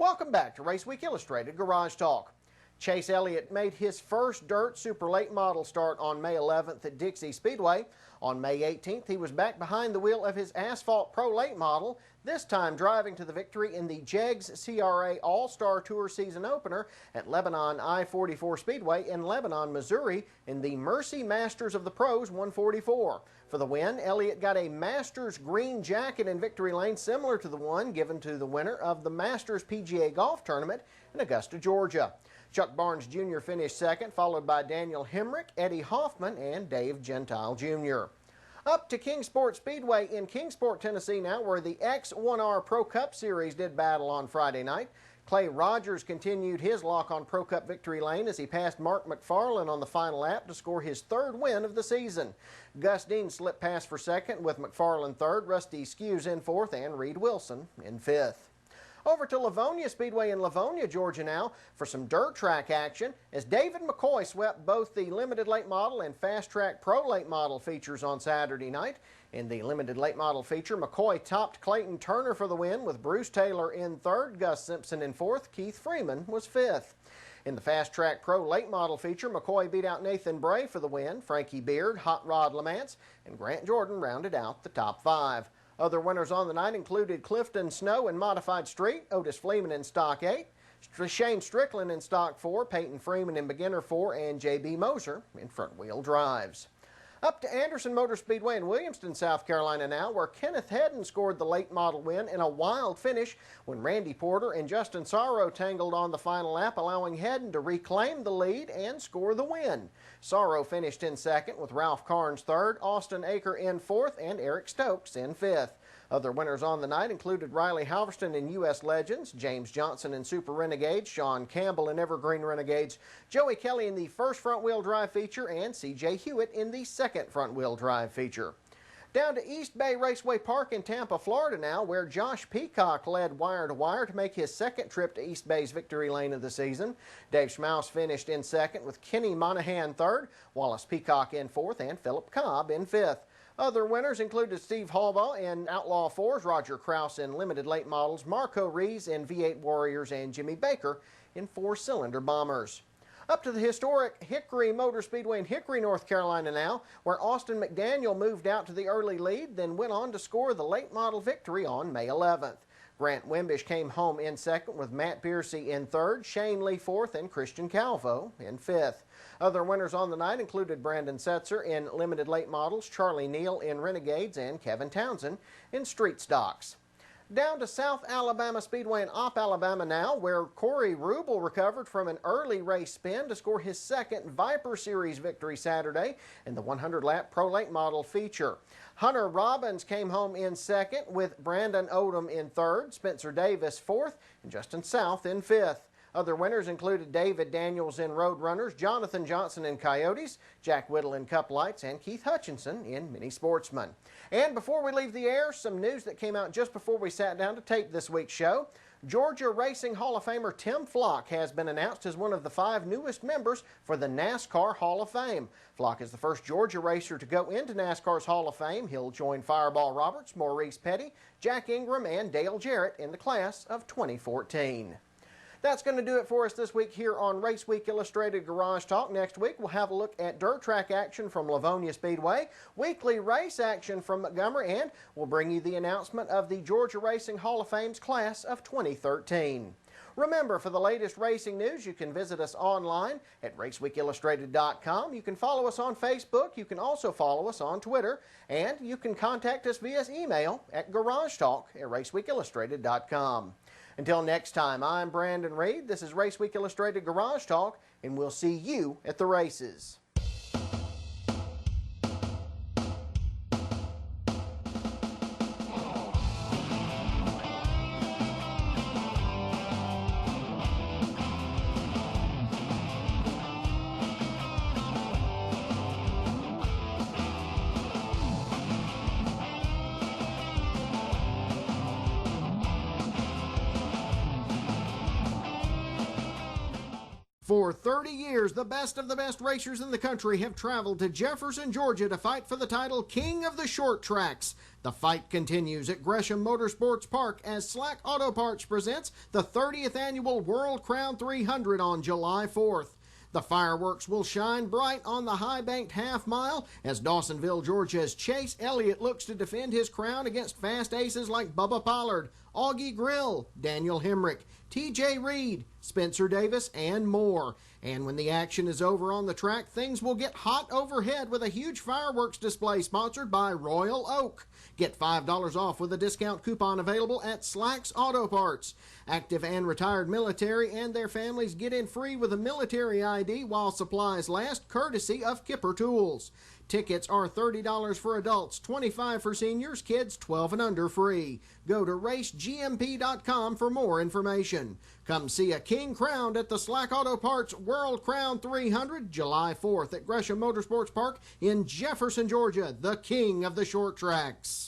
Welcome back to Raceweek Illustrated Garage Talk. Chase Elliott made his first dirt super late model start on May 11th at Dixie Speedway. On May 18th, he was back behind the wheel of his asphalt pro late model, this time driving to the victory in the JEGS CRA All-Star Tour season opener at Lebanon I-44 Speedway in Lebanon, Missouri in the Mercy Masters of the Pros 144. For the win, Elliott got a Masters green jacket in victory lane similar to the one given to the winner of the Masters PGA Golf Tournament in Augusta, Georgia. Chuck Barnes Jr. finished second, followed by Daniel Hemrick, Eddie Hoffman, and Dave Gentile Jr. Up to Kingsport Speedway in Kingsport, Tennessee now, where the X1R Pro Cup Series did battle on Friday night. Clay Rogers continued his lock on Pro Cup victory lane as he passed Mark McFarlane on the final lap to score his third win of the season. Gus Dean slipped past for second with McFarlane third, Rusty Skews in fourth, and Reed Wilson in fifth. Over to Lavonia Speedway in Lavonia, Georgia now for some dirt track action as David McCoy swept both the limited late model and fast track pro late model features on Saturday night. In the limited late model feature, McCoy topped Clayton Turner for the win with Bruce Taylor in third, Gus Simpson in fourth, Keith Freeman was fifth. In the fast track pro late model feature, McCoy beat out Nathan Bray for the win, Frankie Beard, Hot Rod LeMance, and Grant Jordan rounded out the top five. Other winners on the night included Clifton Snow in Modified Street, Otis Fleeman in Stock 8, Shane Strickland in Stock 4, Peyton Freeman in Beginner 4, and J.B. Moser in Front Wheel Drives. Up to Anderson Motor Speedway in Williamston, South Carolina now, where Kenneth Hedden scored the late model win in a wild finish when Randy Porter and Justin Sorrow tangled on the final lap, allowing Hedden to reclaim the lead and score the win. Sorrow finished in second with Ralph Carnes third, Austin Aker in fourth, and Eric Stokes in fifth. Other winners on the night included Riley Halverston in U.S. Legends, James Johnson in Super Renegades, Sean Campbell in Evergreen Renegades, Joey Kelly in the first front-wheel drive feature, and C.J. Hewitt in the second front-wheel drive feature. Down to East Bay Raceway Park in Tampa, Florida now, where Josh Peacock led wire-to-wire to make his second trip to East Bay's victory lane of the season. Dave Schmaus finished in second with Kenny Monahan third, Wallace Peacock in fourth, and Philip Cobb in fifth. Other winners included Steve Halbaugh in Outlaw 4s, Roger Krause in Limited Late Models, Marco Rees in V8 Warriors, and Jimmy Baker in four-cylinder Bombers. Up to the historic Hickory Motor Speedway in Hickory, North Carolina now, where Austin McDaniel moved out to the early lead, then went on to score the late model victory on May 11th. Grant Wimbish came home in second with Matt Piercy in third, Shane Lee fourth, and Christian Calvo in fifth. Other winners on the night included Brandon Setzer in Limited Late Models, Charlie Neal in Renegades, and Kevin Townsend in Street Stocks. Down to South Alabama Speedway in Opp, Alabama now, where Corey Rubel recovered from an early race spin to score his second Viper Series victory Saturday in the 100-lap Pro Late Model feature. Hunter Robbins came home in second with Brandon Odom in third, Spencer Davis fourth, and Justin South in fifth. Other winners included David Daniels in Roadrunners, Jonathan Johnson in Coyotes, Jack Whittle in Cup Lights, and Keith Hutchinson in Mini Sportsman. And before we leave the air, some news that came out just before we sat down to tape this week's show. Georgia Racing Hall of Famer Tim Flock has been announced as one of the 5 newest members for the NASCAR Hall of Fame. Flock is the first Georgia racer to go into NASCAR's Hall of Fame. He'll join Fireball Roberts, Maurice Petty, Jack Ingram, and Dale Jarrett in the class of 2014. That's going to do it for us this week here on Raceweek Illustrated Garage Talk. Next week, we'll have a look at dirt track action from Lavonia Speedway, weekly race action from Montgomery, and we'll bring you the announcement of the Georgia Racing Hall of Fame's class of 2013. Remember, for the latest racing news, you can visit us online at RaceweekIllustrated.com. You can follow us on Facebook. You can also follow us on Twitter. And you can contact us via email at GarageTalk@RaceweekIllustrated.com. Until next time, I'm Brandon Reed. This is Raceweek Illustrated Garage Talk, and we'll see you at the races. For 30 years, the best of the best racers in the country have traveled to Jefferson, Georgia to fight for the title King of the Short Tracks. The fight continues at Gresham Motorsports Park as Slack Auto Parts presents the 30th annual World Crown 300 on July 4th. The fireworks will shine bright on the high-banked half-mile as Dawsonville, Georgia's Chase Elliott looks to defend his crown against fast aces like Bubba Pollard, Augie Grill, Daniel Hemrick, TJ Reed, Spencer Davis, and more. And when the action is over on the track, things will get hot overhead with a huge fireworks display sponsored by Royal Oak. Get $5 off with a discount coupon available at Slack's Auto Parts. Active and retired military and their families get in free with a military ID while supplies last, courtesy of Kipper Tools. Tickets are $30 for adults, $25 for seniors, kids 12 and under free. Go to racegmp.com for more information. Come see a king crowned at the Slack Auto Parts World Crown 300, July 4th at Gresham Motorsports Park in Jefferson, Georgia, the king of the short tracks.